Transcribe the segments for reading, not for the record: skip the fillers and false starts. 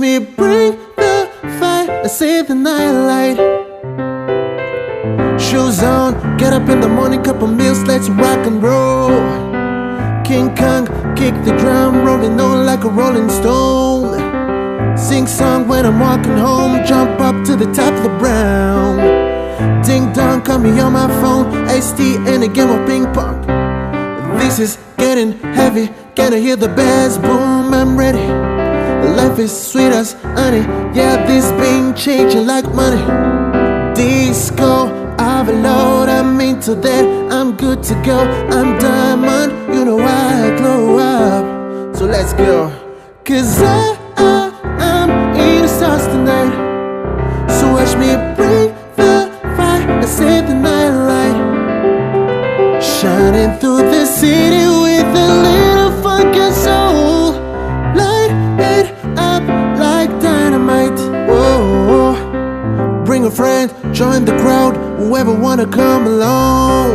me bring the fire and save the night light. Shoes on, get up in the morning, couple meals, let's rock and roll. King Kong, kick the drum, rolling on like a rolling stone. Sing song when I'm walking home, jump up to the top of the brown. Ding dong, call me on my phone, ST in a game of ping pong. This is getting heavy, can I hear the bass boom, I'm ready. Life is sweet as honey, yeah, this been changing like money. Disco, overload, I'm into that, I'm good to go. I'm diamond, you know I glow up. So let's go. Cause I'm in the stars tonight. So watch me bring the fire and save the night light. Shining through the city with a little funk and soul. Light it up like dynamite. Whoa. Bring a friend, join the crowd, whoever wanna come along.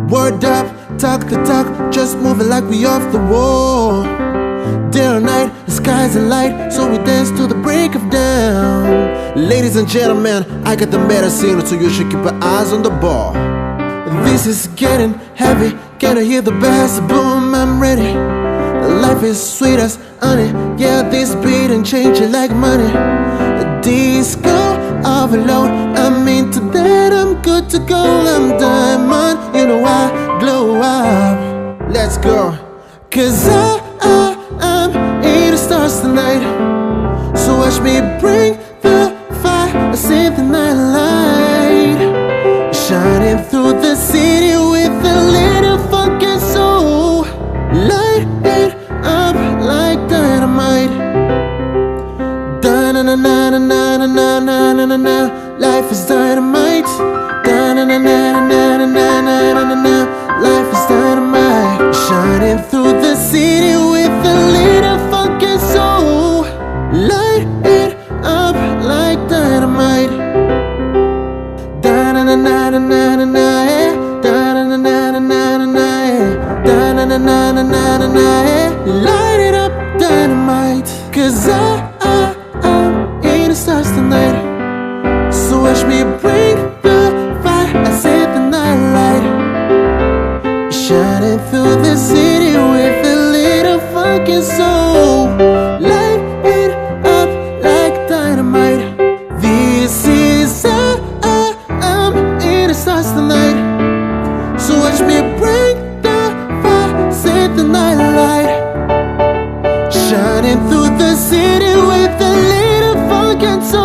Word up, talk the talk, just move it like we off the wall. Day or night, the sky's a light, so we dance to the break of dawn. Ladies and gentlemen, I got the medicine, so you should keep your eyes on the ball. This is getting heavy, can I hear the bass boom, I'm ready. Life is sweet as honey, yeah, this beat and changing like money. Disco, overload, I'm into that, I'm good to go. I'm diamond, you know I glow up. Let's go. Cause I'm in the stars tonight. So watch me bring the fire and save the night light. Shining through the city with a little funk and soul. Light it up like dynamite. Da-na-na-na-na-na-na-na-na-na. Life is dynamite. Da-na-na-na-na-na-na-na-na-na. Life is dynamite. Shining through the city with a little funk and soul. Light it up like dynamite. Da-na-na-na-na-na-na-na. Da-na-na-na-na-na-na. Da-na-na-na-na-na-na. Light it up, dynamite. Cause I'm in the stars tonight. So watch me bring the fire and save the night light. Shining through the city with a little funk and soul. Light it up like dynamite. This is I'm in the stars tonight. So watch me bring the fire, save the night light. Shining through the city with a little funk and soul.